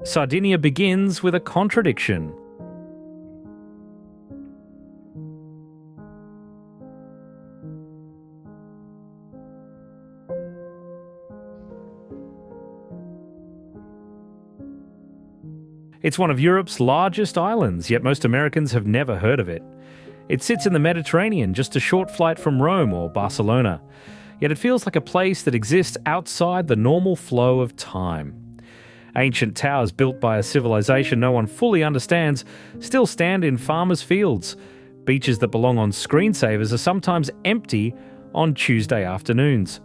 Sardinia begins with a contradiction. It's one of Europe's largest islands, yet most Americans have never heard of it. It sits in the Mediterranean, just a short flight from Rome or Barcelona. Yet it feels like a place that exists outside the normal flow of time. Ancient towers built by a civilization no one fully understands still stand in farmers' fields. Beaches that belong on screensavers are sometimes empty on Tuesday afternoons.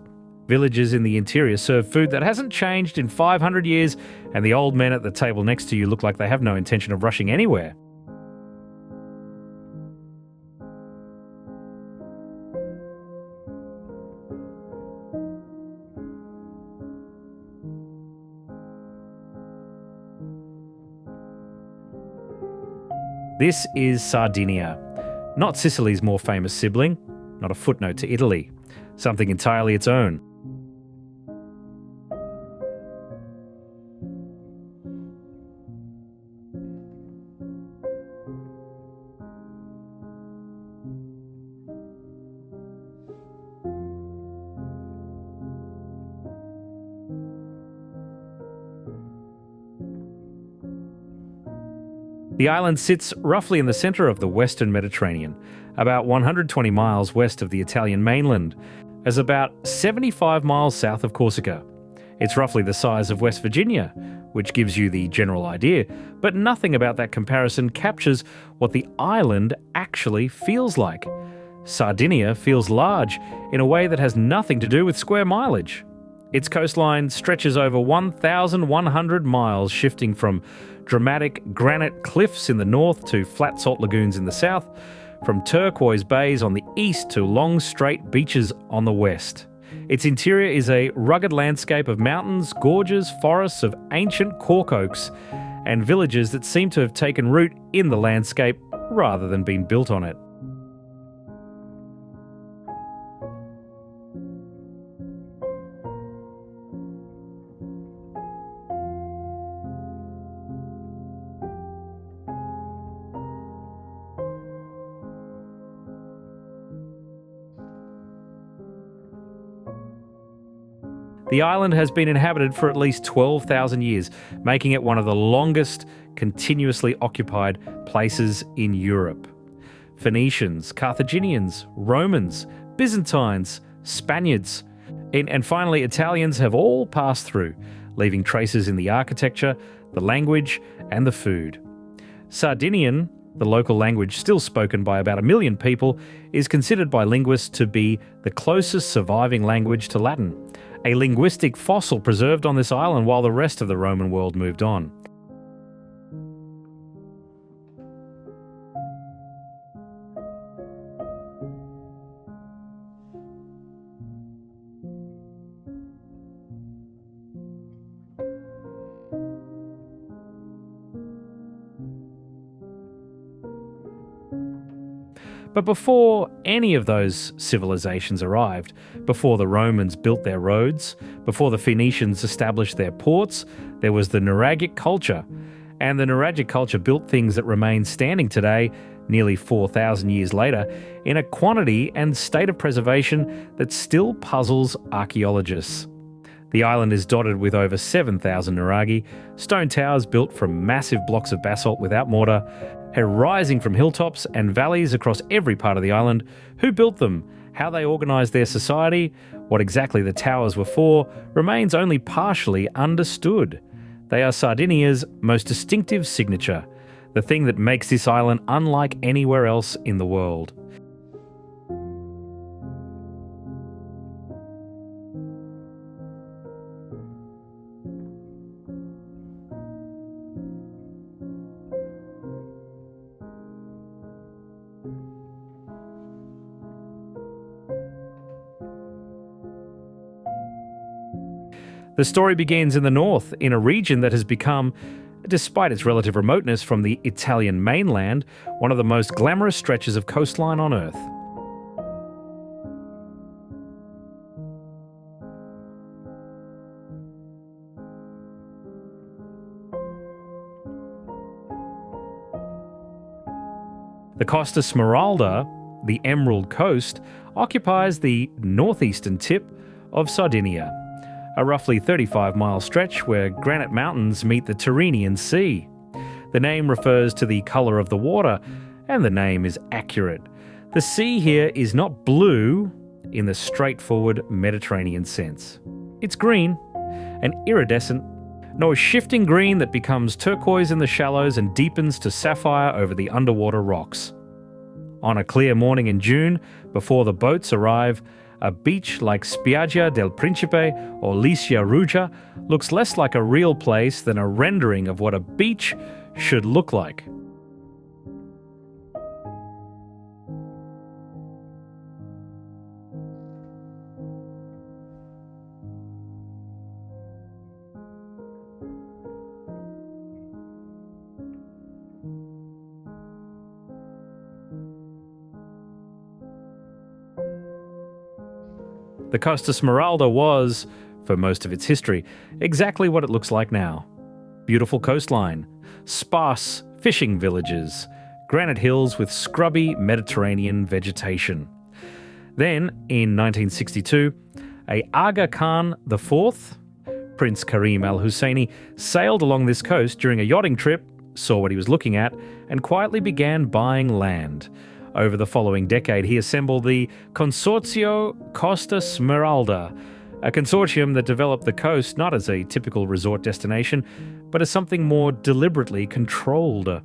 Villages in the interior serve food that hasn't changed in 500 years, and the old men at the table next to you look like they have no intention of rushing anywhere. This is Sardinia, not Sicily's more famous sibling, not a footnote to Italy, something entirely its own. The island sits roughly in the centre of the Western Mediterranean, about 120 miles west of the Italian mainland, as about 75 miles south of Corsica. It's roughly the size of West Virginia, which gives you the general idea, but nothing about that comparison captures what the island actually feels like. Sardinia feels large in a way that has nothing to do with square mileage. Its coastline stretches over 1,100 miles, shifting from dramatic granite cliffs in the north to flat salt lagoons in the south, from turquoise bays on the east to long straight beaches on the west. Its interior is a rugged landscape of mountains, gorges, forests of ancient cork oaks, and villages that seem to have taken root in the landscape rather than been built on it. The island has been inhabited for at least 12,000 years, making it one of the longest continuously occupied places in Europe. Phoenicians, Carthaginians, Romans, Byzantines, Spaniards, and finally Italians have all passed through, leaving traces in the architecture, the language, and the food. Sardinian, the local language still spoken by about 1 million people, is considered by linguists to be the closest surviving language to Latin, a linguistic fossil preserved on this island while the rest of the Roman world moved on. But before any of those civilizations arrived, before the Romans built their roads, before the Phoenicians established their ports, there was the Nuragic culture. And the Nuragic culture built things that remain standing today, nearly 4,000 years later, in a quantity and state of preservation that still puzzles archaeologists. The island is dotted with over 7,000 Nuraghi, stone towers built from massive blocks of basalt without mortar, rising from hilltops and valleys across every part of the island. Who built them, how they organised their society, what exactly the towers were for, remains only partially understood. They are Sardinia's most distinctive signature, the thing that makes this island unlike anywhere else in the world. The story begins in the north, in a region that has become, despite its relative remoteness from the Italian mainland, one of the most glamorous stretches of coastline on Earth. The Costa Smeralda, the Emerald Coast, occupies the northeastern tip of Sardinia, a roughly 35-mile stretch where granite mountains meet the Tyrrhenian Sea. The name refers to the colour of the water, and the name is accurate. The sea here is not blue in the straightforward Mediterranean sense. It's green, an iridescent, no shifting green that becomes turquoise in the shallows and deepens to sapphire over the underwater rocks. On a clear morning in June, before the boats arrive, a beach like Spiaggia del Principe or Licia Ruja looks less like a real place than a rendering of what a beach should look like. The Costa Smeralda was, for most of its history, exactly what it looks like now. Beautiful coastline, sparse fishing villages, granite hills with scrubby Mediterranean vegetation. Then, in 1962, Aga Khan IV, Prince Karim Al Husseini, sailed along this coast during a yachting trip, saw what he was looking at, and quietly began buying land. Over the following decade, he assembled the Consorzio Costa Smeralda, a consortium that developed the coast not as a typical resort destination, but as something more deliberately controlled.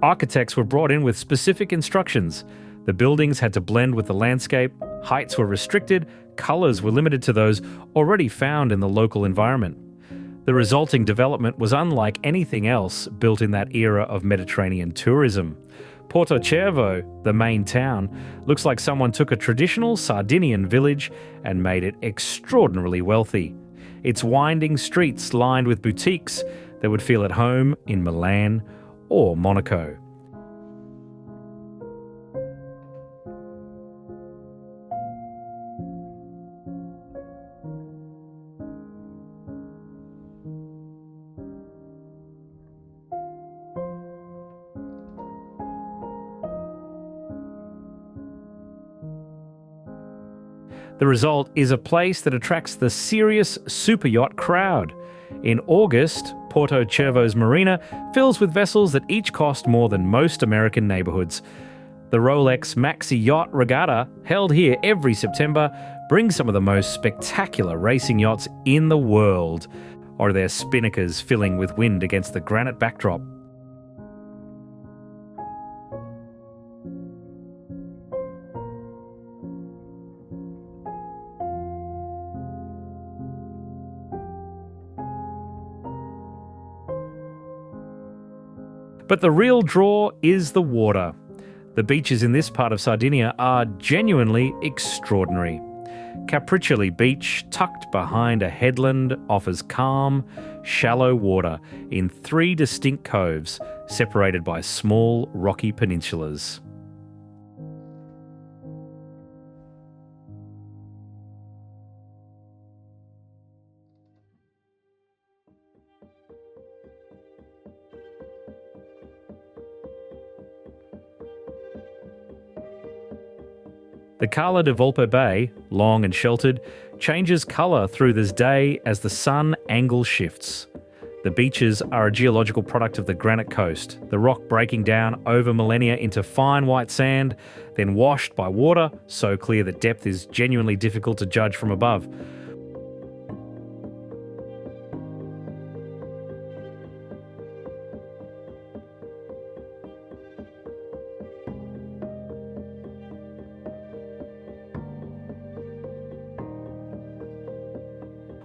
Architects were brought in with specific instructions. The buildings had to blend with the landscape, heights were restricted, colours were limited to those already found in the local environment. The resulting development was unlike anything else built in that era of Mediterranean tourism. Porto Cervo, the main town, looks like someone took a traditional Sardinian village and made it extraordinarily wealthy. Its winding streets lined with boutiques that would feel at home in Milan or Monaco. The result is a place that attracts the serious superyacht crowd. In August, Porto Cervo's marina fills with vessels that each cost more than most American neighbourhoods. The Rolex Maxi Yacht Regatta, held here every September, brings some of the most spectacular racing yachts in the world, or their spinnakers filling with wind against the granite backdrop. But the real draw is the water. The beaches in this part of Sardinia are genuinely extraordinary. Capriccioli Beach, tucked behind a headland, offers calm, shallow water in 3 distinct coves, separated by small, rocky peninsulas. The Cala di Volpe Bay, long and sheltered, changes colour through this day as the sun angle shifts. The beaches are a geological product of the granite coast, the rock breaking down over millennia into fine white sand, then washed by water so clear that depth is genuinely difficult to judge from above.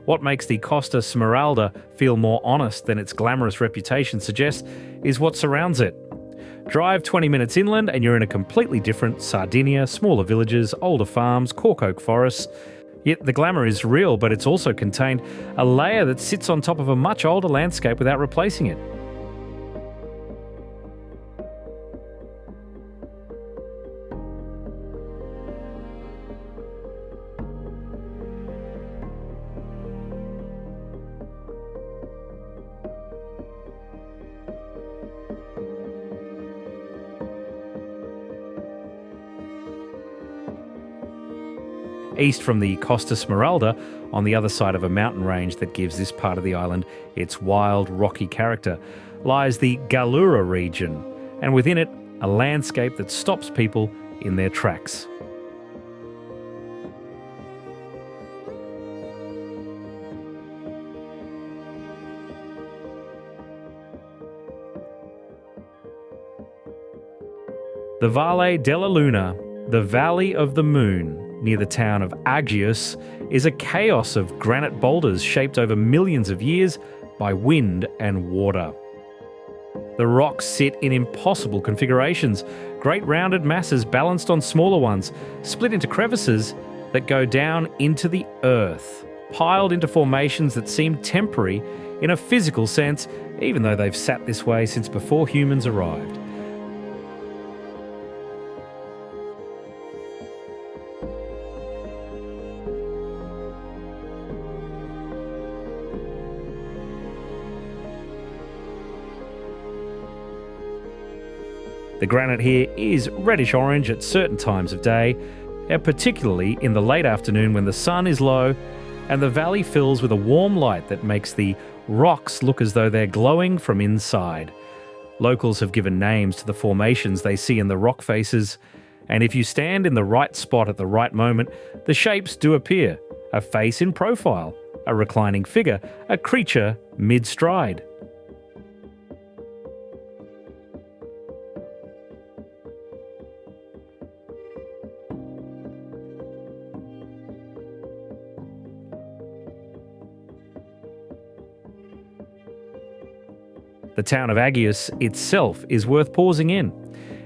What makes the Costa Smeralda feel more honest than its glamorous reputation suggests is what surrounds it. Drive 20 minutes inland and you're in a completely different Sardinia, smaller villages, older farms, cork oak forests. Yet the glamour is real, but it's also contained a layer that sits on top of a much older landscape without replacing it. East from the Costa Smeralda, on the other side of a mountain range that gives this part of the island its wild, rocky character, lies the Gallura region, and within it, a landscape that stops people in their tracks. The Valle della Luna, the Valley of the Moon, near the town of Agios, is a chaos of granite boulders shaped over millions of years by wind and water. The rocks sit in impossible configurations, great rounded masses balanced on smaller ones, split into crevices that go down into the earth, piled into formations that seem temporary in a physical sense, even though they've sat this way since before humans arrived. The granite here is reddish-orange at certain times of day, and particularly in the late afternoon when the sun is low and the valley fills with a warm light that makes the rocks look as though they're glowing from inside. Locals have given names to the formations they see in the rock faces, and if you stand in the right spot at the right moment, the shapes do appear. A face in profile, a reclining figure, a creature mid-stride. The town of Agios itself is worth pausing in.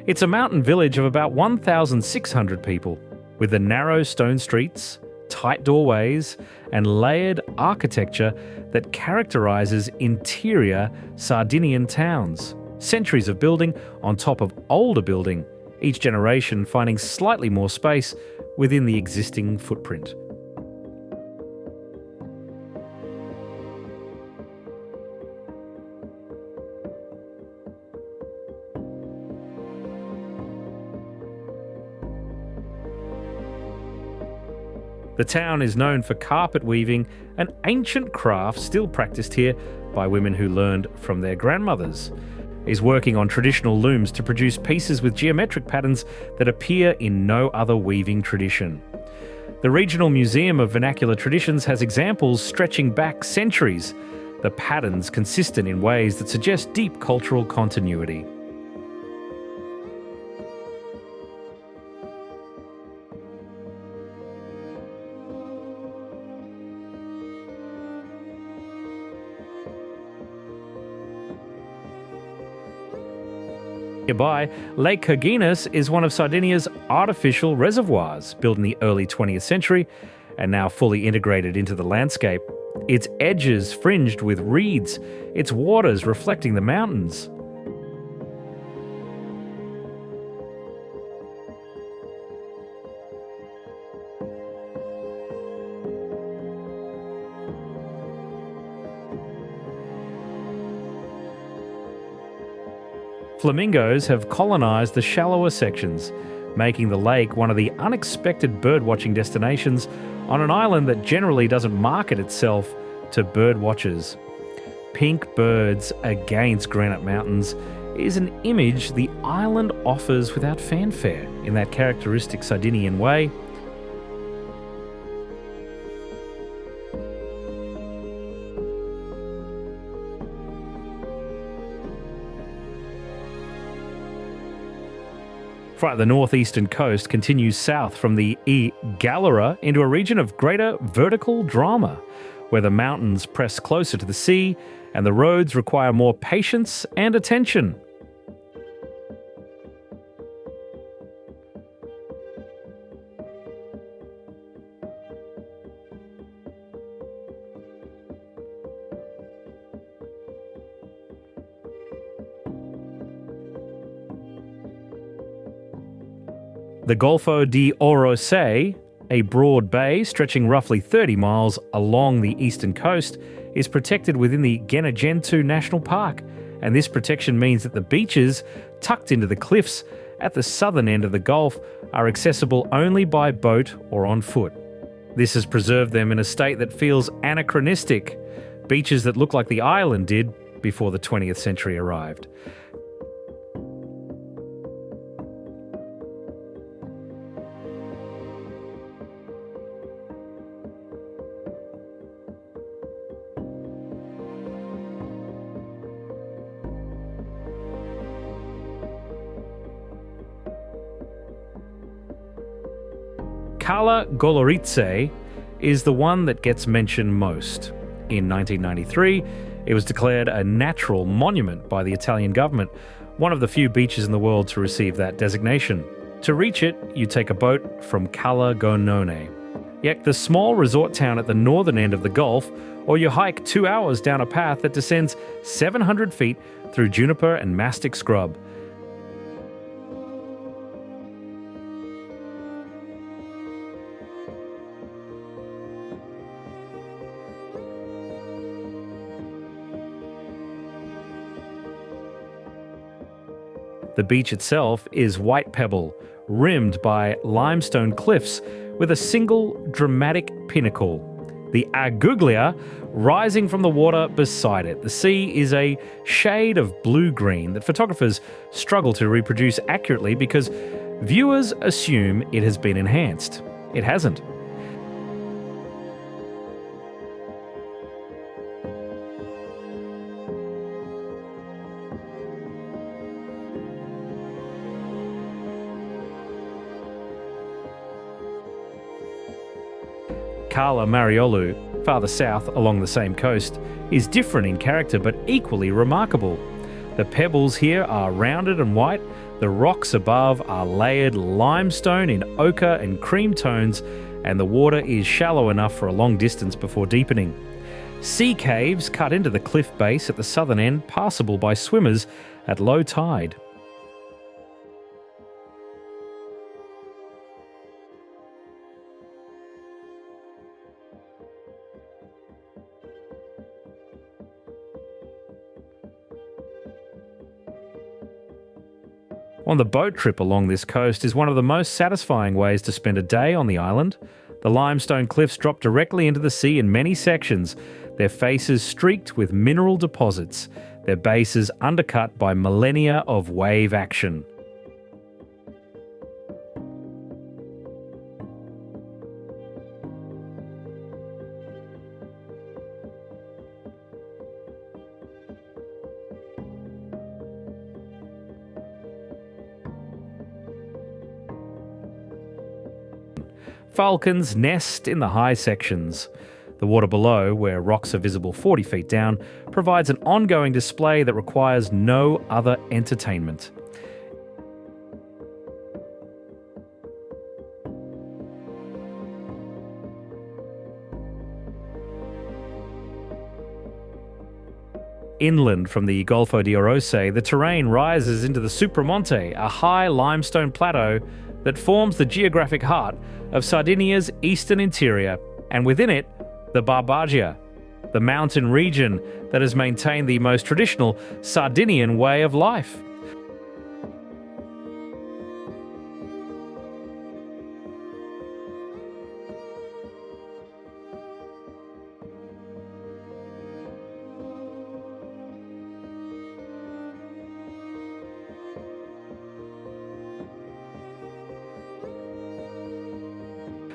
It's a mountain village of about 1,600 people, with the narrow stone streets, tight doorways, and layered architecture that characterises interior Sardinian towns. Centuries of building on top of older building, each generation finding slightly more space within the existing footprint. The town is known for carpet weaving, an ancient craft still practiced here by women who learned from their grandmothers. Is working on traditional looms to produce pieces with geometric patterns that appear in no other weaving tradition. The Regional Museum of Vernacular Traditions has examples stretching back centuries, the patterns consistent in ways that suggest deep cultural continuity. Nearby, Lake Herginus is one of Sardinia's artificial reservoirs, built in the early 20th century and now fully integrated into the landscape. Its edges fringed with reeds, its waters reflecting the mountains. Flamingos have colonised the shallower sections, making the lake one of the unexpected birdwatching destinations on an island that generally doesn't market itself to birdwatchers. Pink birds against granite mountains is an image the island offers without fanfare in that characteristic Sardinian way. Right, the northeastern coast continues south from the Gallura into a region of greater vertical drama, where the mountains press closer to the sea and the roads require more patience and attention. The Golfo di Orosei, a broad bay stretching roughly 30 miles along the eastern coast, is protected within the Gennargentu National Park, and this protection means that the beaches, tucked into the cliffs at the southern end of the Gulf, are accessible only by boat or on foot. This has preserved them in a state that feels anachronistic, beaches that look like the island did before the 20th century arrived. Cala Goloritzé is the one that gets mentioned most. In 1993, it was declared a natural monument by the Italian government, one of the few beaches in the world to receive that designation. To reach it, you take a boat from Cala Gonone, the small resort town at the northern end of the Gulf, or you hike 2 hours down a path that descends 700 feet through juniper and mastic scrub. The beach itself is white pebble, rimmed by limestone cliffs with a single dramatic pinnacle, the Aguglia, rising from the water beside it. The sea is a shade of blue-green that photographers struggle to reproduce accurately because viewers assume it has been enhanced. It hasn't. Cala Mariolu, farther south along the same coast, is different in character but equally remarkable. The pebbles here are rounded and white, the rocks above are layered limestone in ochre and cream tones, and the water is shallow enough for a long distance before deepening. Sea caves cut into the cliff base at the southern end, passable by swimmers at low tide. On the boat trip along this coast is one of the most satisfying ways to spend a day on the island. The limestone cliffs drop directly into the sea in many sections, their faces streaked with mineral deposits, their bases undercut by millennia of wave action. Falcons nest in the high sections. The water below, where rocks are visible 40 feet down, provides an ongoing display that requires no other entertainment. Inland from the Golfo di Orosei, the terrain rises into the Supramonte, a high limestone plateau that forms the geographic heart of Sardinia's eastern interior, and within it, the Barbagia, the mountain region that has maintained the most traditional Sardinian way of life.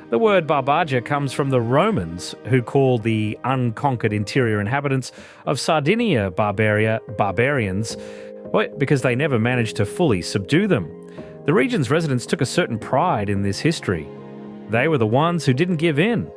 The word Barbagia comes from the Romans, who called the unconquered interior inhabitants of Sardinia barbarians, because they never managed to fully subdue them. The region's residents took a certain pride in this history. They were the ones who didn't give in.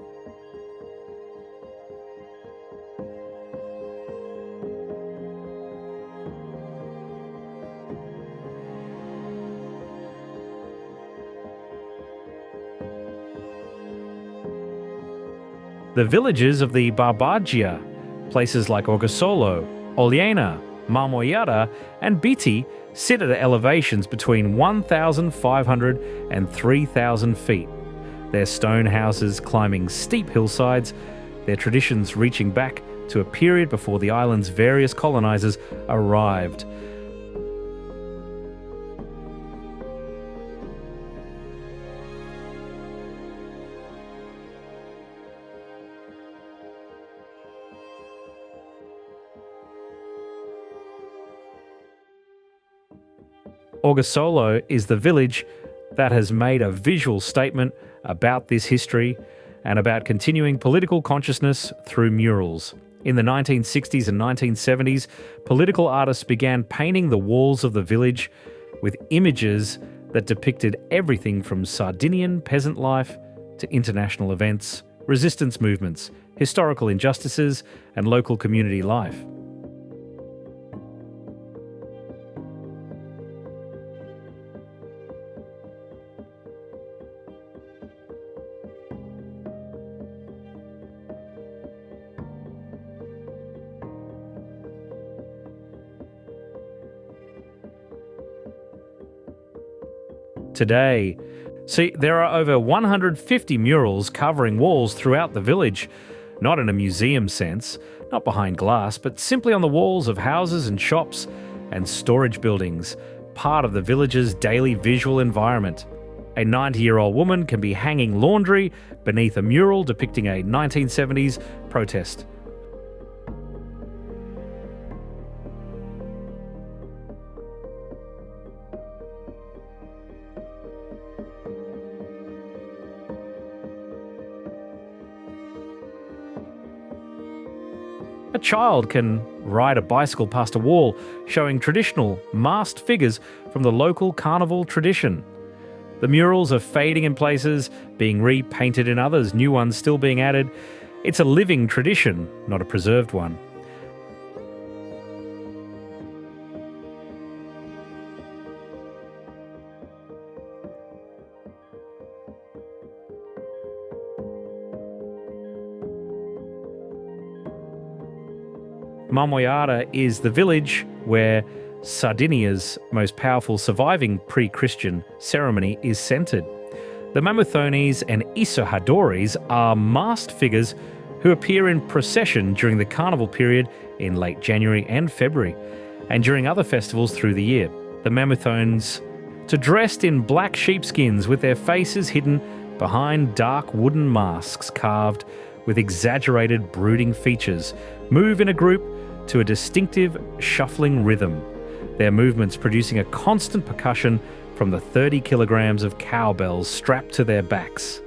The villages of the Barbagia, places like Orgosolo, Oliena, Mamoiada and Biti, sit at elevations between 1,500 and 3,000 feet. Their stone houses climbing steep hillsides, their traditions reaching back to a period before the island's various colonizers arrived. Orgosolo is the village that has made a visual statement about this history and about continuing political consciousness through murals. In the 1960s and 1970s, political artists began painting the walls of the village with images that depicted everything from Sardinian peasant life to international events, resistance movements, historical injustices, and local community life. Today, there are over 150 murals covering walls throughout the village, not in a museum sense, not behind glass, but simply on the walls of houses and shops and storage buildings, part of the village's daily visual environment. A 90-year-old woman can be hanging laundry beneath a mural depicting a 1970s protest. A child can ride a bicycle past a wall showing traditional masked figures from the local carnival tradition. The murals are fading in places, being repainted in others, new ones still being added. It's a living tradition, not a preserved one. Mamoiada is the village where Sardinia's most powerful surviving pre-Christian ceremony is centred. The Mamuthones and Isohadoris are masked figures who appear in procession during the carnival period in late January and February, and during other festivals through the year. The Mamuthones are dressed in black sheepskins with their faces hidden behind dark wooden masks carved with exaggerated brooding features, move in a group to a distinctive shuffling rhythm, their movements producing a constant percussion from the 30 kilograms of cowbells strapped to their backs.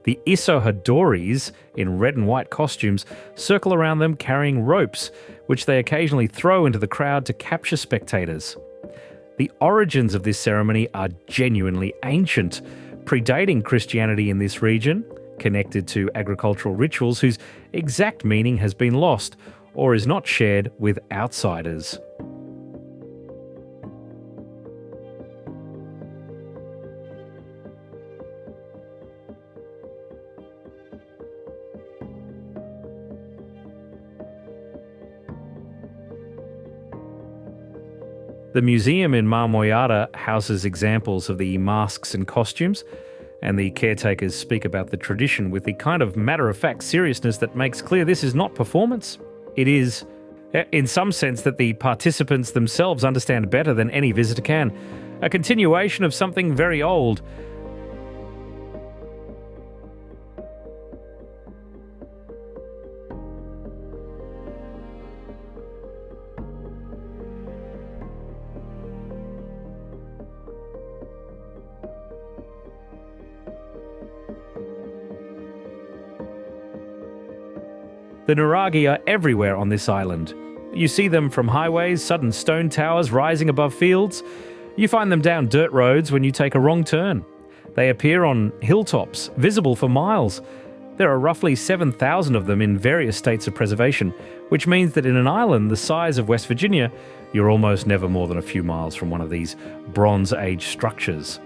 The Isohadoris, in red and white costumes, circle around them carrying ropes, which they occasionally throw into the crowd to capture spectators. The origins of this ceremony are genuinely ancient, predating Christianity in this region, connected to agricultural rituals whose exact meaning has been lost or is not shared with outsiders. The museum in Mamoiada houses examples of the masks and costumes, and the caretakers speak about the tradition with the kind of matter-of-fact seriousness that makes clear this is not performance. It is, in some sense, that the participants themselves understand better than any visitor can, a continuation of something very old. The Nuraghi are everywhere on this island. You see them from highways, sudden stone towers rising above fields. You find them down dirt roads when you take a wrong turn. They appear on hilltops, visible for miles. There are roughly 7,000 of them in various states of preservation, which means that in an island the size of West Virginia, you're almost never more than a few miles from one of these Bronze Age structures.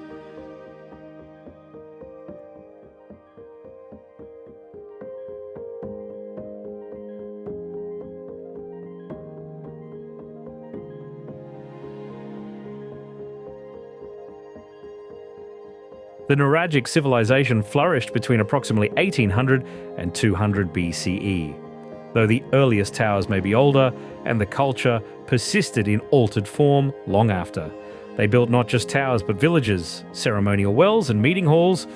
The Nuragic civilization flourished between approximately 1800 and 200 BCE. though the earliest towers may be older and the culture persisted in altered form long after. They built not just towers but villages, ceremonial wells and meeting halls,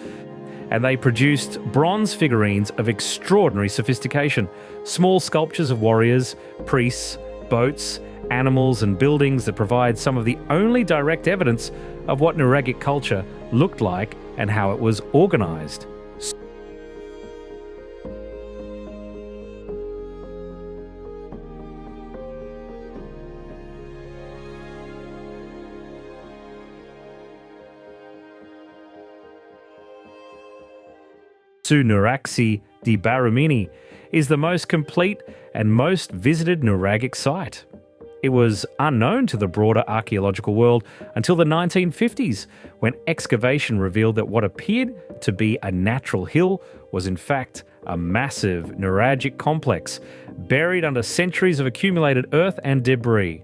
and they produced bronze figurines of extraordinary sophistication, small sculptures of warriors, priests, boats, animals and buildings that provide some of the only direct evidence of what Nuragic culture looked like and how it was organised. Nuraxi di Barumini is the most complete and most visited Nuragic site. It was unknown to the broader archaeological world until the 1950s, when excavation revealed that what appeared to be a natural hill was in fact a massive Nuragic complex, buried under centuries of accumulated earth and debris.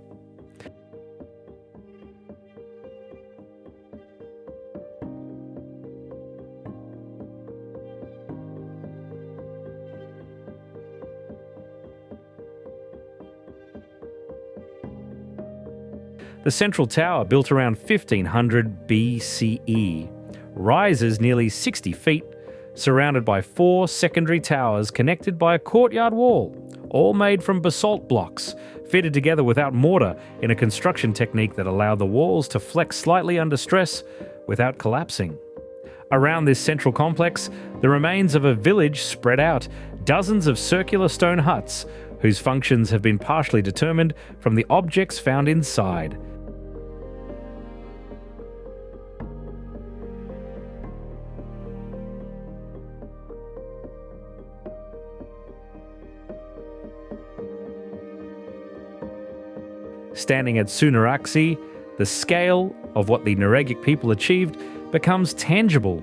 The central tower, built around 1500 BCE, rises nearly 60 feet, surrounded by 4 secondary towers connected by a courtyard wall, all made from basalt blocks, fitted together without mortar in a construction technique that allowed the walls to flex slightly under stress without collapsing. Around this central complex, the remains of a village spread out, dozens of circular stone huts, whose functions have been partially determined from the objects found inside. Standing at Nuraxi, the scale of what the Nuragic people achieved becomes tangible.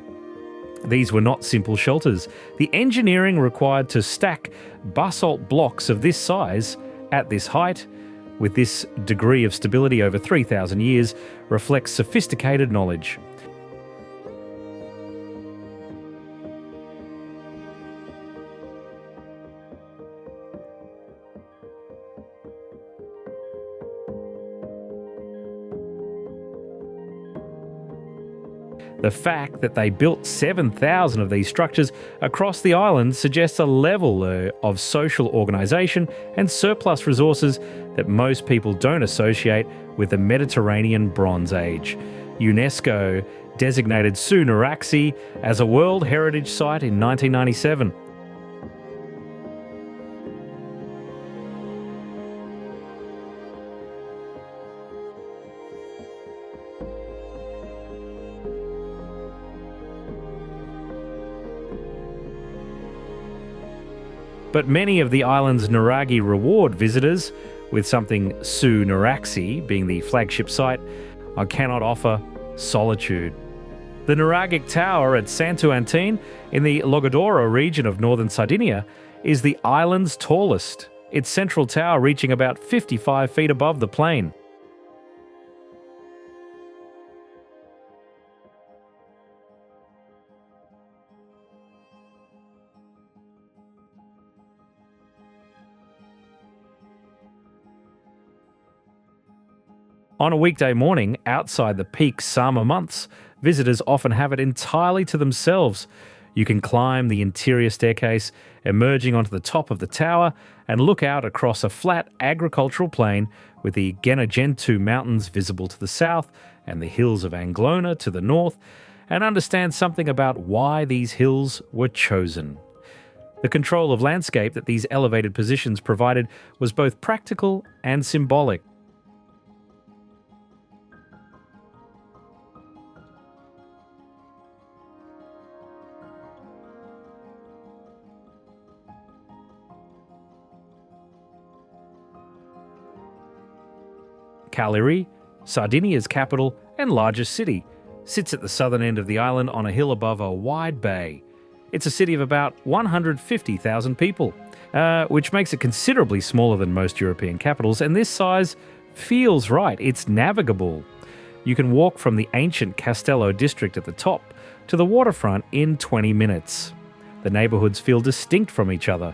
These were not simple shelters. The engineering required to stack basalt blocks of this size at this height, with this degree of stability over 3,000 years, reflects sophisticated knowledge. The fact that they built 7,000 of these structures across the island suggests a level of social organisation and surplus resources that most people don't associate with the Mediterranean Bronze Age. UNESCO designated Nuraxi as a World Heritage Site in 1997. But many of the island's Nuraghi reward visitors, with something Nuraxi being the flagship site, cannot offer solitude. The Nuragic Tower at Santo Antone in the Logudoro region of northern Sardinia is the island's tallest, its central tower reaching about 55 feet above the plain. On a weekday morning, outside the peak summer months, visitors often have it entirely to themselves. You can climb the interior staircase, emerging onto the top of the tower, and look out across a flat agricultural plain with the Gennargentu Mountains visible to the south and the hills of Anglona to the north, and understand something about why these hills were chosen. The control of landscape that these elevated positions provided was both practical and symbolic. Cagliari, Sardinia's capital and largest city, sits at the southern end of the island on a hill above a wide bay. It's a city of about 150,000 people, which makes it considerably smaller than most European capitals, and this size feels right. It's navigable. You can walk from the ancient Castello district at the top to the waterfront in 20 minutes. The neighbourhoods feel distinct from each other.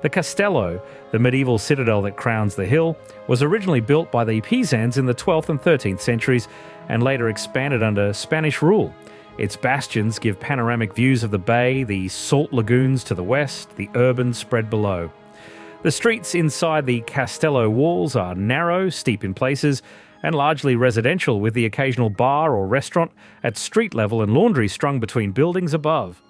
The Castello, the medieval citadel that crowns the hill, was originally built by the Pisans in the 12th and 13th centuries and later expanded under Spanish rule. Its bastions give panoramic views of the bay, the salt lagoons to the west, the urban spread below. The streets inside the Castello walls are narrow, steep in places, and largely residential, with the occasional bar or restaurant at street level and laundry strung between buildings above.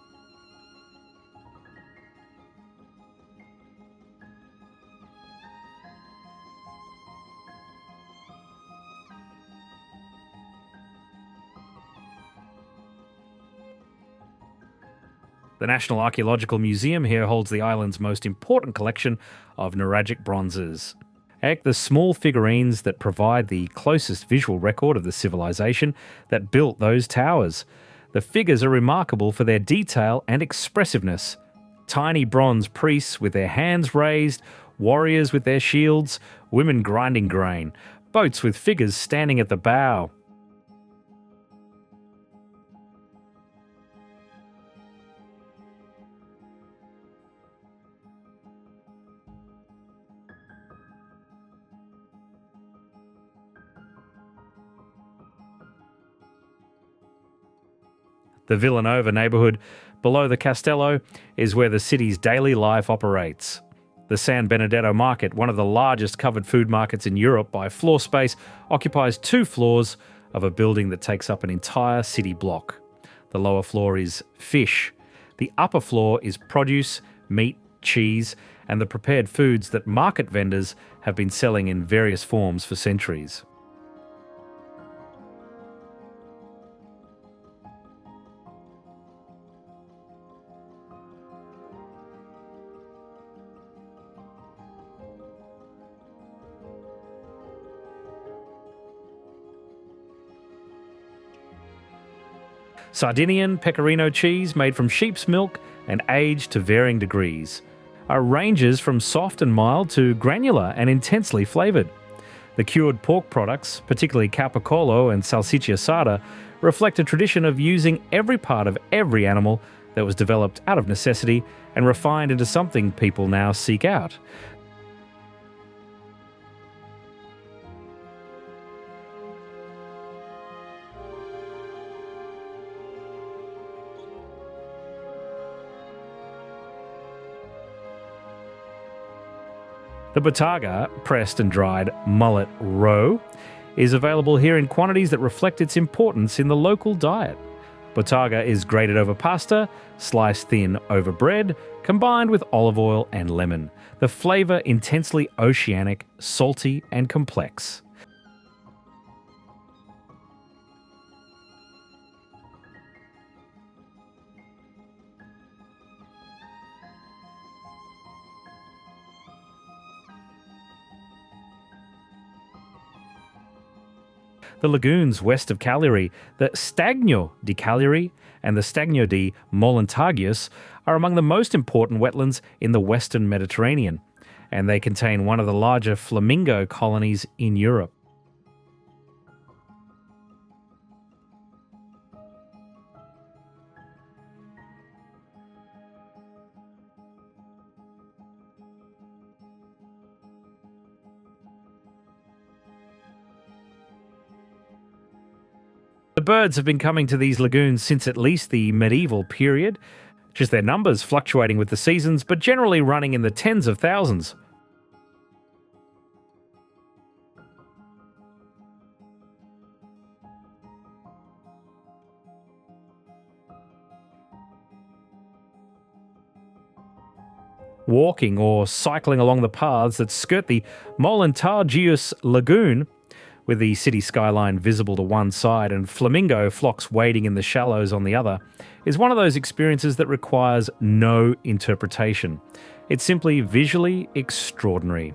The National Archaeological Museum here holds the island's most important collection of Nuragic bronzes. The small figurines that provide the closest visual record of the civilization that built those towers. The figures are remarkable for their detail and expressiveness. Tiny bronze priests with their hands raised, warriors with their shields, women grinding grain, boats with figures standing at the bow. The Villanova neighbourhood below the Castello is where the city's daily life operates. The San Benedetto market, one of the largest covered food markets in Europe by floor space, occupies 2 floors of a building that takes up an entire city block. The lower floor is fish. The upper floor is produce, meat, cheese, and the prepared foods that market vendors have been selling in various forms for centuries. Sardinian pecorino cheese made from sheep's milk and aged to varying degrees, ranges from soft and mild to granular and intensely flavoured. The cured pork products, particularly capicola and salsiccia asada, reflect a tradition of using every part of every animal that was developed out of necessity and refined into something people now seek out. The botaga, pressed and dried mullet roe, is available here in quantities that reflect its importance in the local diet. Botaga is grated over pasta, sliced thin over bread, combined with olive oil and lemon. The flavour intensely oceanic, salty and complex. The lagoons west of Cagliari, the Stagno di Cagliari and the Stagno di Molentargius, are among the most important wetlands in the Western Mediterranean, and they contain one of the larger flamingo colonies in Europe. The birds have been coming to these lagoons since at least the medieval period, just their numbers fluctuating with the seasons, but generally running in the tens of thousands. Walking or cycling along the paths that skirt the Molentargius Lagoon, with the city skyline visible to one side and flamingo flocks wading in the shallows on the other, is one of those experiences that requires no interpretation. It's simply visually extraordinary.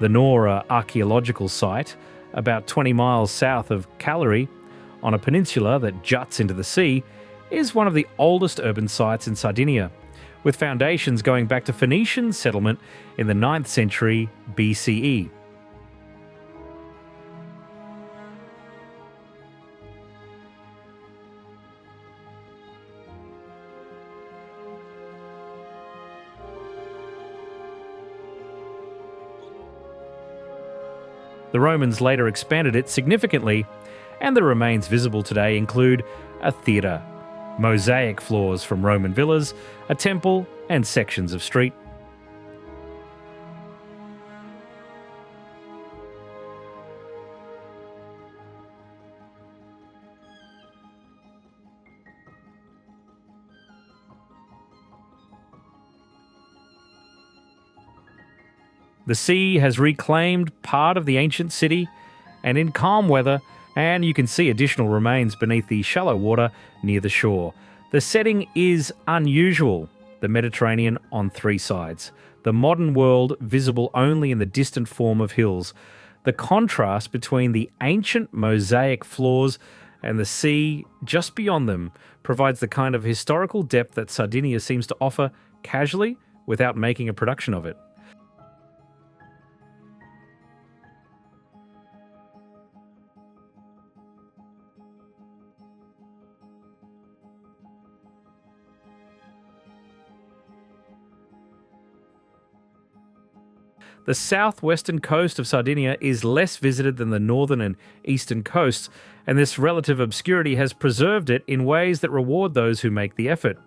The Nora archaeological site, about 20 miles south of Cagliari, on a peninsula that juts into the sea, is one of the oldest urban sites in Sardinia, with foundations going back to Phoenician settlement in the 9th century BCE. The Romans later expanded it significantly, and the remains visible today include a theatre, mosaic floors from Roman villas, a temple, and sections of street. The sea has reclaimed part of the ancient city, and in calm weather, and you can see additional remains beneath the shallow water near the shore. The setting is unusual, the Mediterranean on 3 sides, the modern world visible only in the distant form of hills. The contrast between the ancient mosaic floors and the sea just beyond them provides the kind of historical depth that Sardinia seems to offer casually without making a production of it. The southwestern coast of Sardinia is less visited than the northern and eastern coasts, and this relative obscurity has preserved it in ways that reward those who make the effort.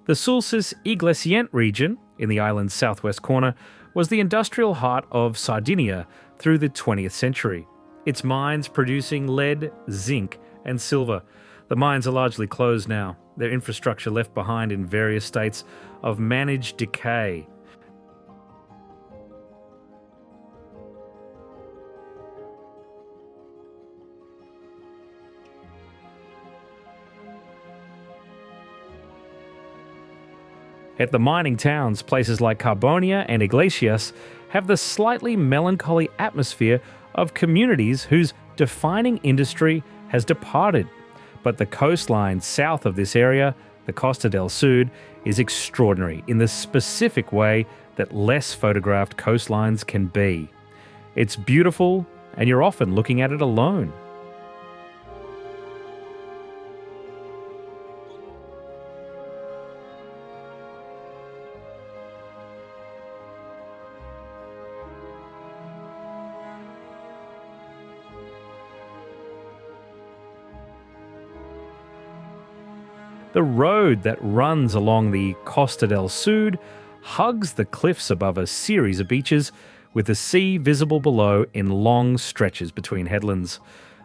The Sulcis Iglesient region, in the island's southwest corner, was the industrial heart of Sardinia through the 20th century. Its mines producing lead, zinc, and silver. The mines are largely closed now, their infrastructure left behind in various states of managed decay. At the mining towns, places like Carbonia and Iglesias have the slightly melancholy atmosphere of communities whose defining industry has departed. But the coastline south of this area, the Costa del Sud, is extraordinary in the specific way that less photographed coastlines can be. It's beautiful, and you're often looking at it alone. The road that runs along the Costa del Sud hugs the cliffs above a series of beaches, with the sea visible below in long stretches between headlands.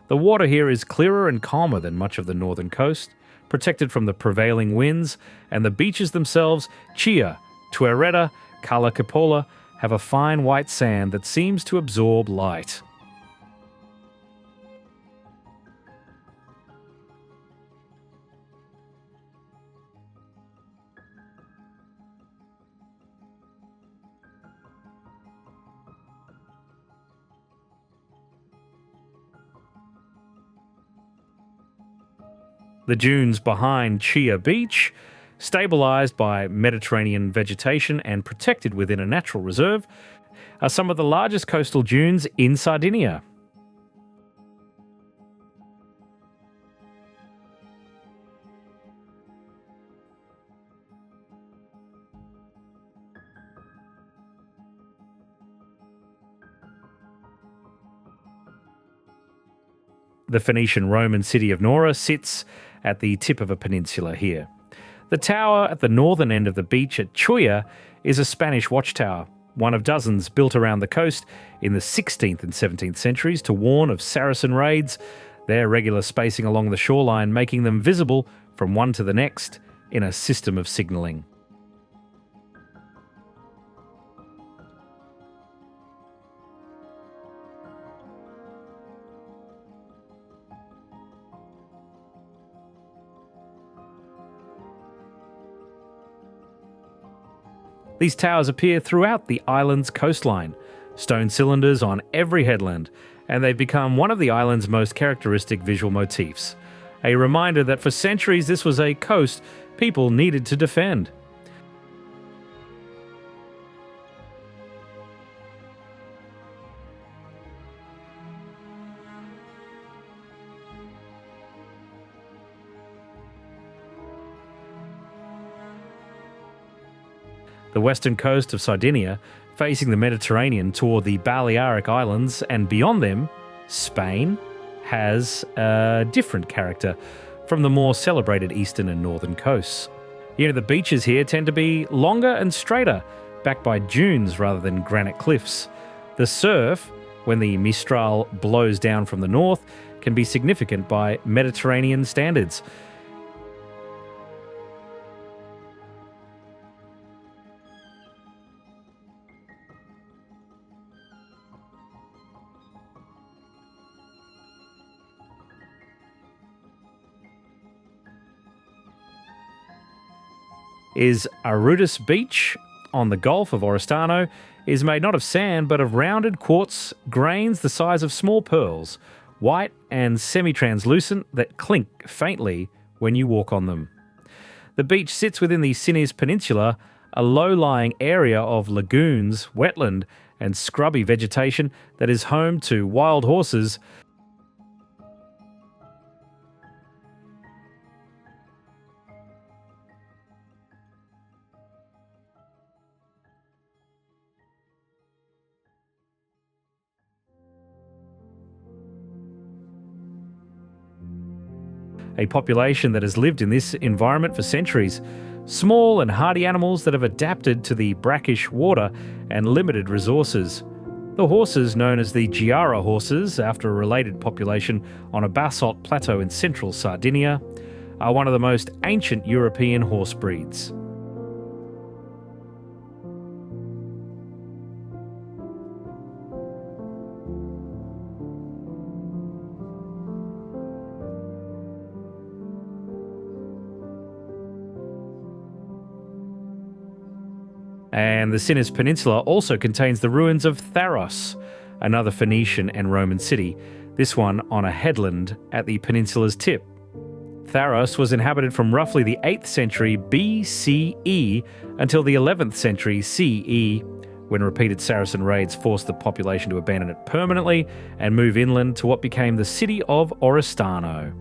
The water here is clearer and calmer than much of the northern coast, protected from the prevailing winds, and the beaches themselves, Chia, Tuereta, Cala Capola, have a fine white sand that seems to absorb light. The dunes behind Chia Beach, stabilised by Mediterranean vegetation and protected within a natural reserve, are some of the largest coastal dunes in Sardinia. The Phoenician Roman city of Nora sits at the tip of a peninsula here. The tower at the northern end of the beach at Chuya is a Spanish watchtower, one of dozens built around the coast in the 16th and 17th centuries to warn of Saracen raids, their regular spacing along the shoreline making them visible from one to the next in a system of signalling. These towers appear throughout the island's coastline, stone cylinders on every headland, and they've become one of the island's most characteristic visual motifs. A reminder that for centuries this was a coast people needed to defend. The western coast of Sardinia, facing the Mediterranean toward the Balearic Islands and beyond them, Spain, has a different character from the more celebrated eastern and northern coasts. The beaches here tend to be longer and straighter, backed by dunes rather than granite cliffs. The surf, when the Mistral blows down from the north, can be significant by Mediterranean standards. Is Arudis Beach on the Gulf of Oristano is made not of sand but of rounded quartz grains the size of small pearls, white and semi-translucent that clink faintly when you walk on them. The beach sits within the Sinis Peninsula, a low-lying area of lagoons, wetland and scrubby vegetation that is home to wild horses, a population that has lived in this environment for centuries. Small and hardy animals that have adapted to the brackish water and limited resources. The horses, known as the Giara horses, after a related population on a basalt plateau in central Sardinia, are one of the most ancient European horse breeds. And the Sinis Peninsula also contains the ruins of Tharros, another Phoenician and Roman city, this one on a headland at the peninsula's tip. Tharros was inhabited from roughly the 8th century BCE until the 11th century CE, when repeated Saracen raids forced the population to abandon it permanently and move inland to what became the city of Oristano.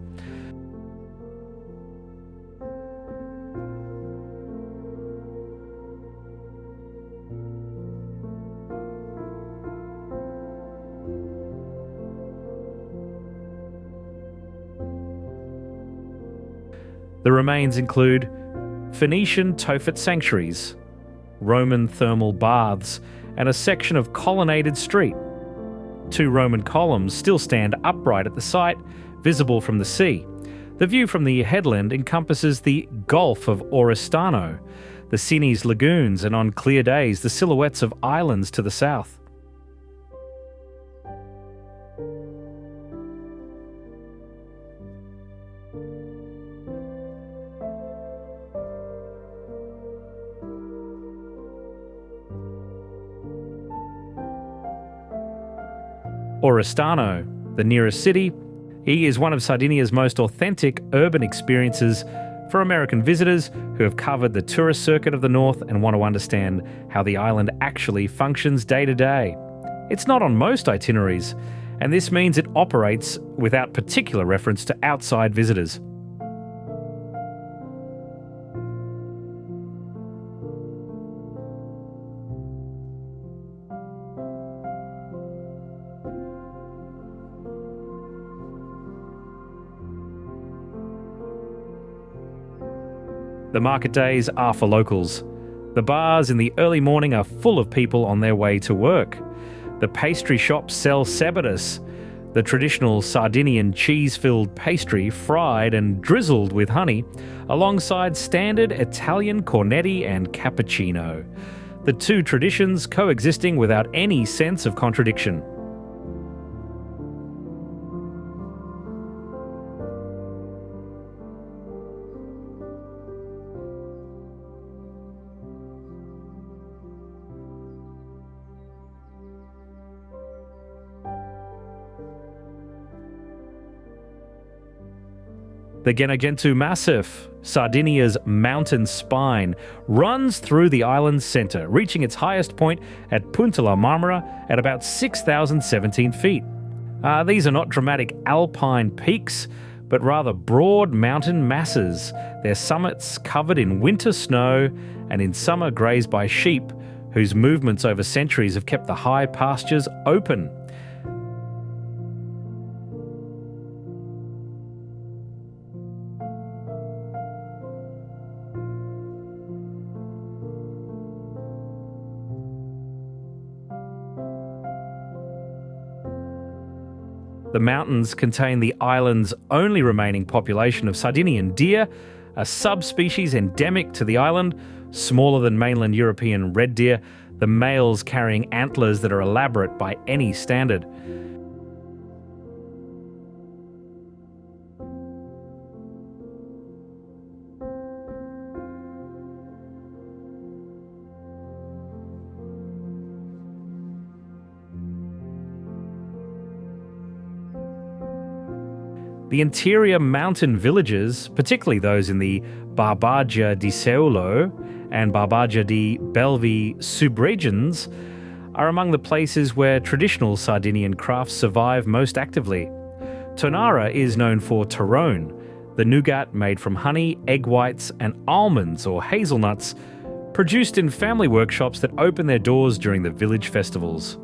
The remains include Phoenician Tophet sanctuaries, Roman thermal baths, and a section of colonnaded street. 2 Roman columns still stand upright at the site, visible from the sea. The view from the headland encompasses the Gulf of Oristano, the Sinis lagoons, and on clear days the silhouettes of islands to the south. Oristano, the nearest city, is one of Sardinia's most authentic urban experiences for American visitors who have covered the tourist circuit of the north and want to understand how the island actually functions day to day. It's not on most itineraries, and this means it operates without particular reference to outside visitors. The market days are for locals. The bars in the early morning are full of people on their way to work. The pastry shops sell cebollas, the traditional Sardinian cheese-filled pastry fried and drizzled with honey, alongside standard Italian cornetti and cappuccino. The two traditions coexisting without any sense of contradiction. The Gennargentu Massif, Sardinia's mountain spine, runs through the island's centre, reaching its highest point at Punta la Marmara at about 6,017 feet. These are not dramatic alpine peaks, but rather broad mountain masses, their summits covered in winter snow and in summer grazed by sheep, whose movements over centuries have kept the high pastures open. The mountains contain the island's only remaining population of Sardinian deer, a subspecies endemic to the island, smaller than mainland European red deer, the males carrying antlers that are elaborate by any standard. The interior mountain villages, particularly those in the Barbagia di Seulo and Barbagia di Belvi subregions, are among the places where traditional Sardinian crafts survive most actively. Tonara is known for Torone, the nougat made from honey, egg whites and almonds or hazelnuts, produced in family workshops that open their doors during the village festivals.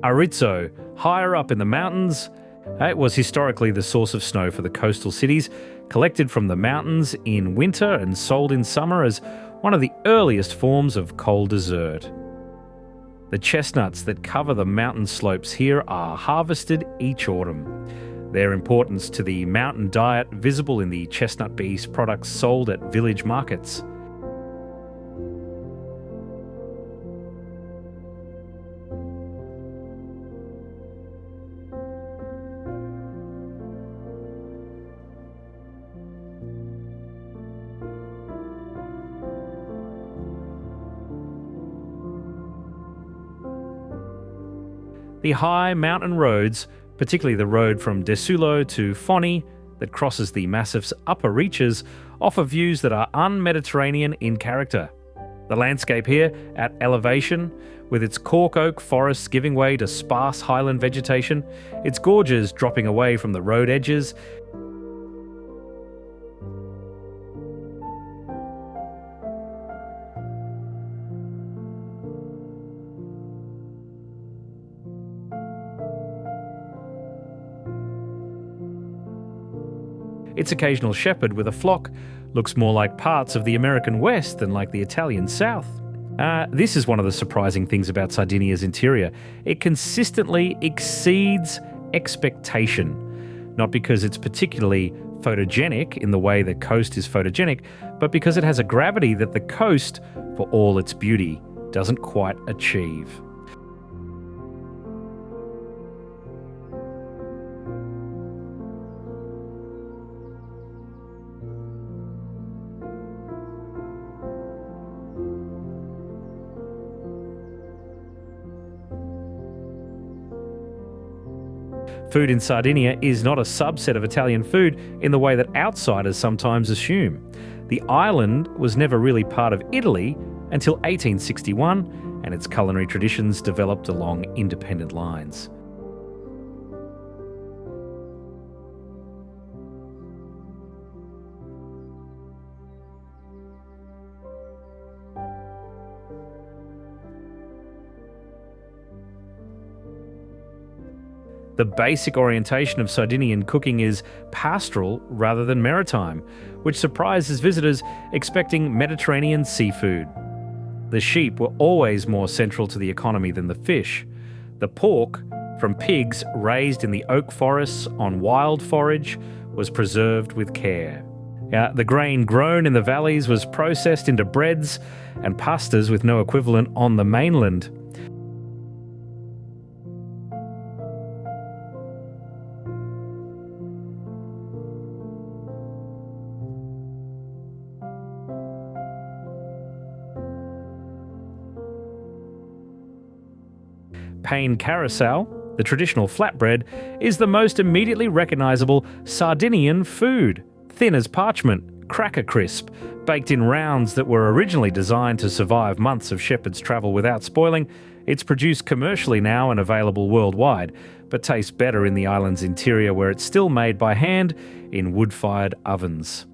Arezzo, higher up in the mountains, it was historically the source of snow for the coastal cities, collected from the mountains in winter and sold in summer as one of the earliest forms of cold dessert. The chestnuts that cover the mountain slopes here are harvested each autumn. Their importance to the mountain diet visible in the chestnut-based products sold at village markets. The high mountain roads, particularly the road from Desulo to Foni that crosses the massif's upper reaches, offer views that are un-Mediterranean in character. The landscape here, at elevation, with its cork oak forests giving way to sparse highland vegetation, its gorges dropping away from the road edges, its occasional shepherd with a flock looks more like parts of the American West than like the Italian South. This is one of the surprising things about Sardinia's interior. It consistently exceeds expectation, not because it's particularly photogenic in the way the coast is photogenic, but because it has a gravity that the coast, for all its beauty, doesn't quite achieve. Food in Sardinia is not a subset of Italian food in the way that outsiders sometimes assume. The island was never really part of Italy until 1861, and its culinary traditions developed along independent lines. The basic orientation of Sardinian cooking is pastoral rather than maritime, which surprises visitors expecting Mediterranean seafood. The sheep were always more central to the economy than the fish. The pork, from pigs raised in the oak forests on wild forage, was preserved with care. The grain grown in the valleys was processed into breads and pastas with no equivalent on the mainland. Pane carousel, the traditional flatbread, is the most immediately recognisable Sardinian food. Thin as parchment, cracker crisp, baked in rounds that were originally designed to survive months of shepherd's travel without spoiling, it's produced commercially now and available worldwide, but tastes better in the island's interior where it's still made by hand in wood-fired ovens.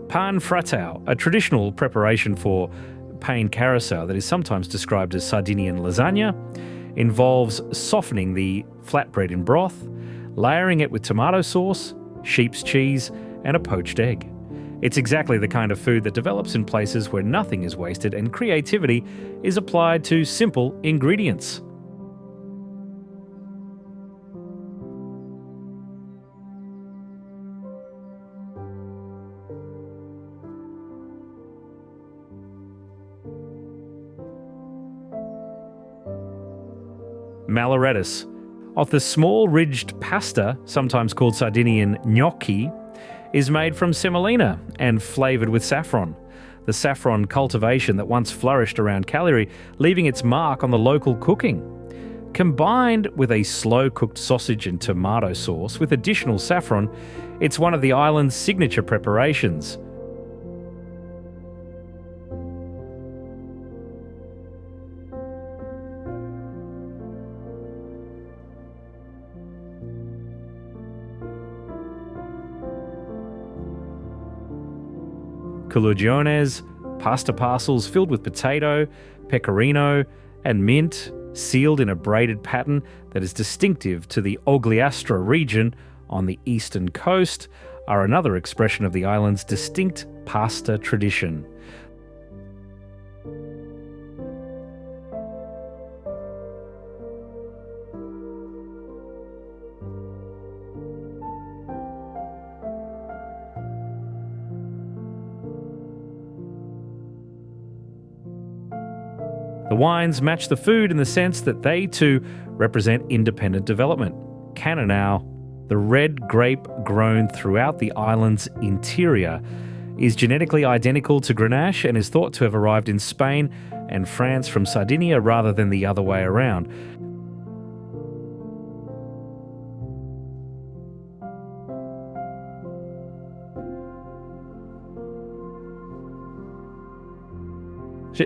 Pan fratau, a traditional preparation for pane carousel that is sometimes described as Sardinian lasagna, involves softening the flatbread in broth, layering it with tomato sauce, sheep's cheese, and a poached egg. It's exactly the kind of food that develops in places where nothing is wasted and creativity is applied to simple ingredients. Malarettis. Of the small ridged pasta, sometimes called Sardinian gnocchi, is made from semolina and flavoured with saffron. The saffron cultivation that once flourished around Cagliari, leaving its mark on the local cooking. Combined with a slow-cooked sausage and tomato sauce with additional saffron, it's one of the island's signature preparations. Culurgiones, pasta parcels filled with potato, pecorino, and mint, sealed in a braided pattern that is distinctive to the Ogliastra region on the eastern coast, are another expression of the island's distinct pasta tradition. The wines match the food in the sense that they too represent independent development. Canonau, the red grape grown throughout the island's interior, is genetically identical to Grenache and is thought to have arrived in Spain and France from Sardinia rather than the other way around.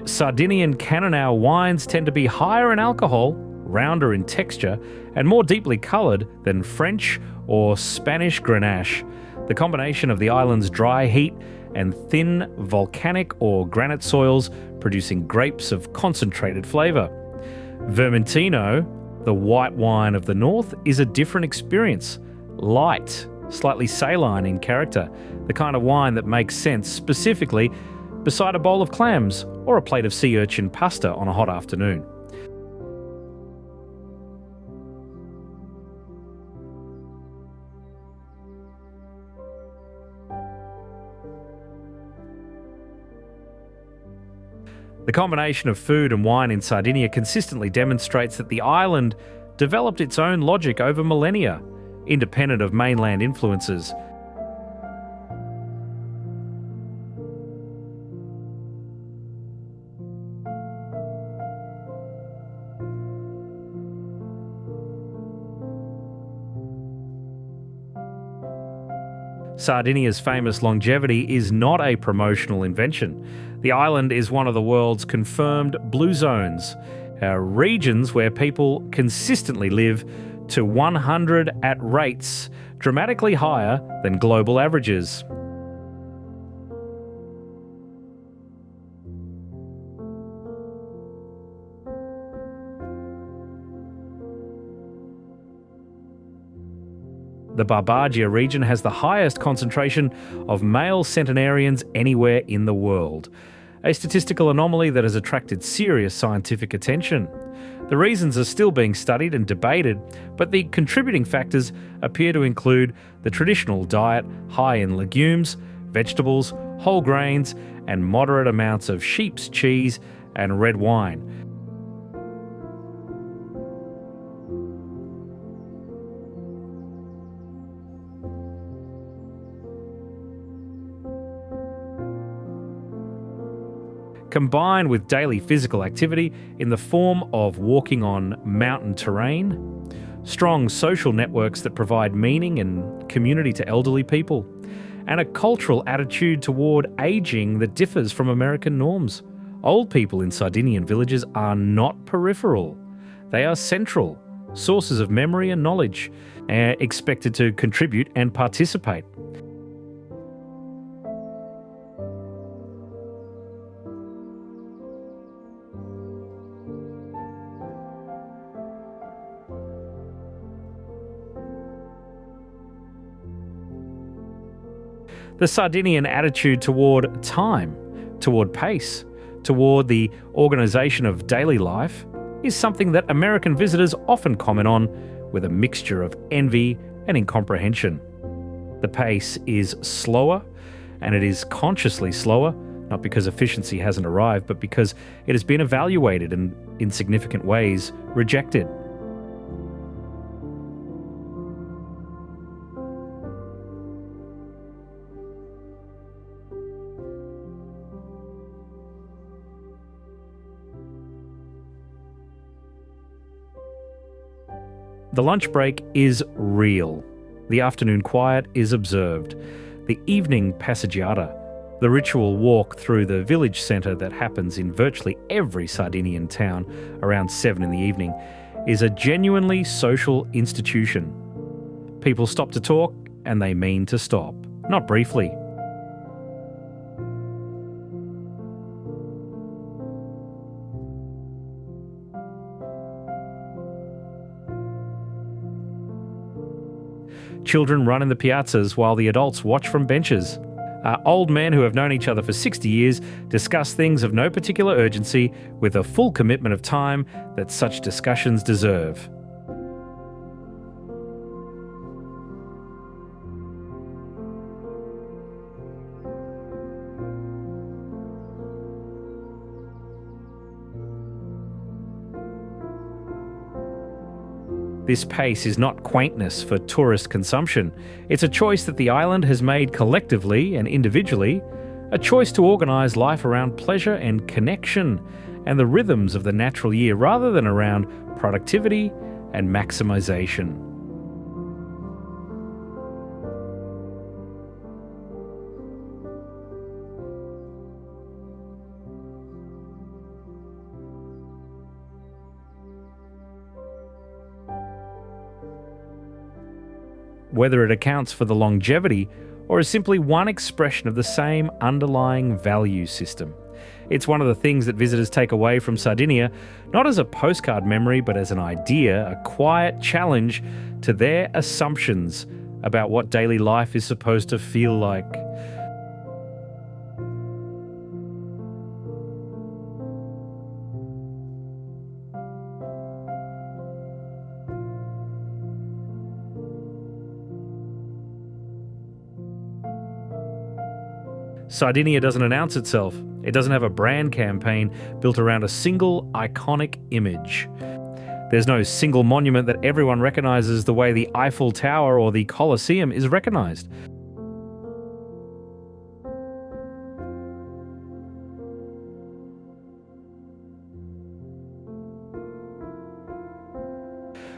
Sardinian Canonau wines tend to be higher in alcohol, rounder in texture, and more deeply coloured than French or Spanish Grenache. The combination of the island's dry heat and thin volcanic or granite soils producing grapes of concentrated flavour. Vermentino, the white wine of the north, is a different experience. Light, slightly saline in character, the kind of wine that makes sense specifically beside a bowl of clams or a plate of sea urchin pasta on a hot afternoon. The combination of food and wine in Sardinia consistently demonstrates that the island developed its own logic over millennia, independent of mainland influences. Sardinia's famous longevity is not a promotional invention. The island is one of the world's confirmed blue zones, regions where people consistently live to 100 at rates dramatically higher than global averages. The Barbagia region has the highest concentration of male centenarians anywhere in the world, a statistical anomaly that has attracted serious scientific attention. The reasons are still being studied and debated, but the contributing factors appear to include the traditional diet high in legumes, vegetables, whole grains, and moderate amounts of sheep's cheese and red wine. combined with daily physical activity in the form of walking on mountain terrain, strong social networks that provide meaning and community to elderly people, and a cultural attitude toward aging that differs from American norms. Old people in Sardinian villages are not peripheral. They are central, sources of memory and knowledge, expected to contribute and participate. The Sardinian attitude toward time, toward pace, toward the organisation of daily life is something that American visitors often comment on with a mixture of envy and incomprehension. The pace is slower, and it is consciously slower, not because efficiency hasn't arrived, but because it has been evaluated and, in significant ways, rejected. The lunch break is real. The afternoon quiet is observed. The evening passeggiata, the ritual walk through the village centre that happens in virtually every Sardinian town around 7 in the evening, is a genuinely social institution. People stop to talk, and they mean to stop, not briefly. Children run in the piazzas while the adults watch from benches. Old men who have known each other for 60 years discuss things of no particular urgency with a full commitment of time that such discussions deserve. This pace is not quaintness for tourist consumption. It's a choice that the island has made collectively and individually, a choice to organise life around pleasure and connection and the rhythms of the natural year rather than around productivity and maximisation. Whether it accounts for the longevity or is simply one expression of the same underlying value system. It's one of the things that visitors take away from Sardinia, not as a postcard memory, but as an idea, a quiet challenge to their assumptions about what daily life is supposed to feel like. Sardinia doesn't announce itself. It doesn't have a brand campaign built around a single iconic image. There's no single monument that everyone recognises the way the Eiffel Tower or the Colosseum is recognised.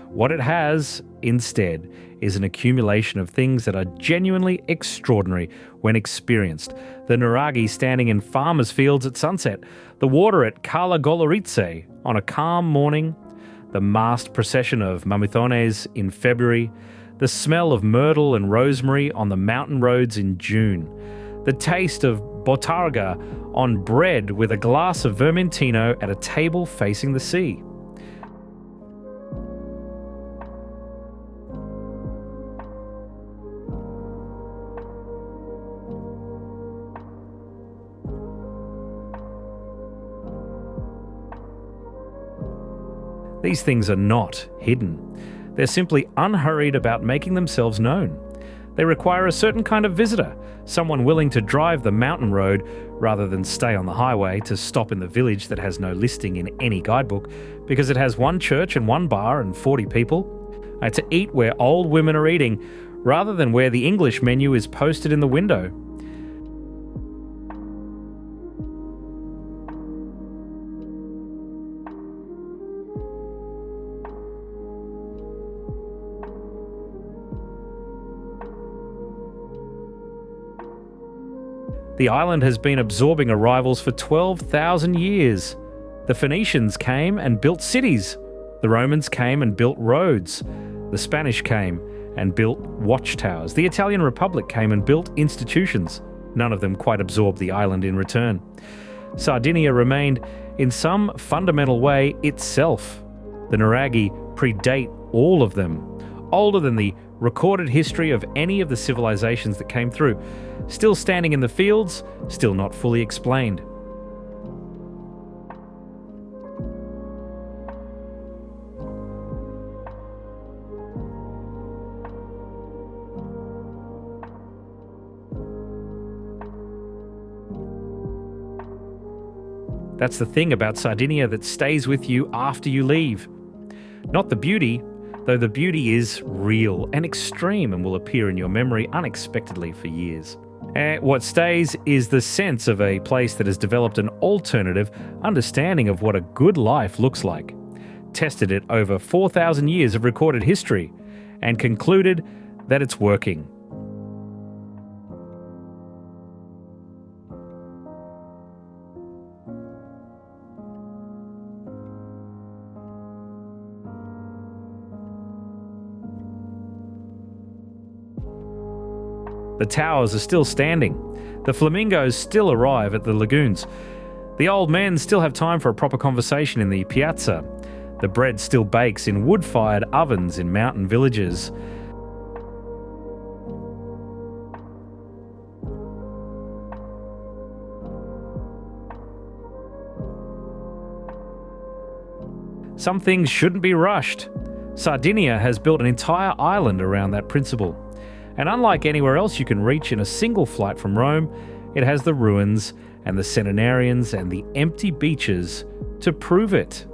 What it has, instead, is an accumulation of things that are genuinely extraordinary when experienced. The Nuraghi standing in farmers' fields at sunset, the water at Cala Goloritzé on a calm morning, the masked procession of Mamoiada in February, the smell of myrtle and rosemary on the mountain roads in June, the taste of botarga on bread with a glass of vermentino at a table facing the sea. These things are not hidden. They're simply unhurried about making themselves known. They require a certain kind of visitor, someone willing to drive the mountain road rather than stay on the highway to stop in the village that has no listing in any guidebook because it has one church and one bar and 40 people. To eat where old women are eating rather than where the English menu is posted in the window. The island has been absorbing arrivals for 12,000 years. The Phoenicians came and built cities. The Romans came and built roads. The Spanish came and built watchtowers. The Italian Republic came and built institutions. None of them quite absorbed the island in return. Sardinia remained, in some fundamental way, itself. The Nuraghi predate all of them, older than the recorded history of any of the civilizations that came through, still standing in the fields, still not fully explained. That's the thing about Sardinia that stays with you after you leave. Not the beauty, though the beauty is real and extreme and will appear in your memory unexpectedly for years. What stays is the sense of a place that has developed an alternative understanding of what a good life looks like, tested it over 4,000 years of recorded history, and concluded that it's working. The towers are still standing. The flamingos still arrive at the lagoons. The old men still have time for a proper conversation in the piazza. The bread still bakes in wood-fired ovens in mountain villages. Some things shouldn't be rushed. Sardinia has built an entire island around that principle. And unlike anywhere else you can reach in a single flight from Rome, it has the ruins and the centenarians and the empty beaches to prove it.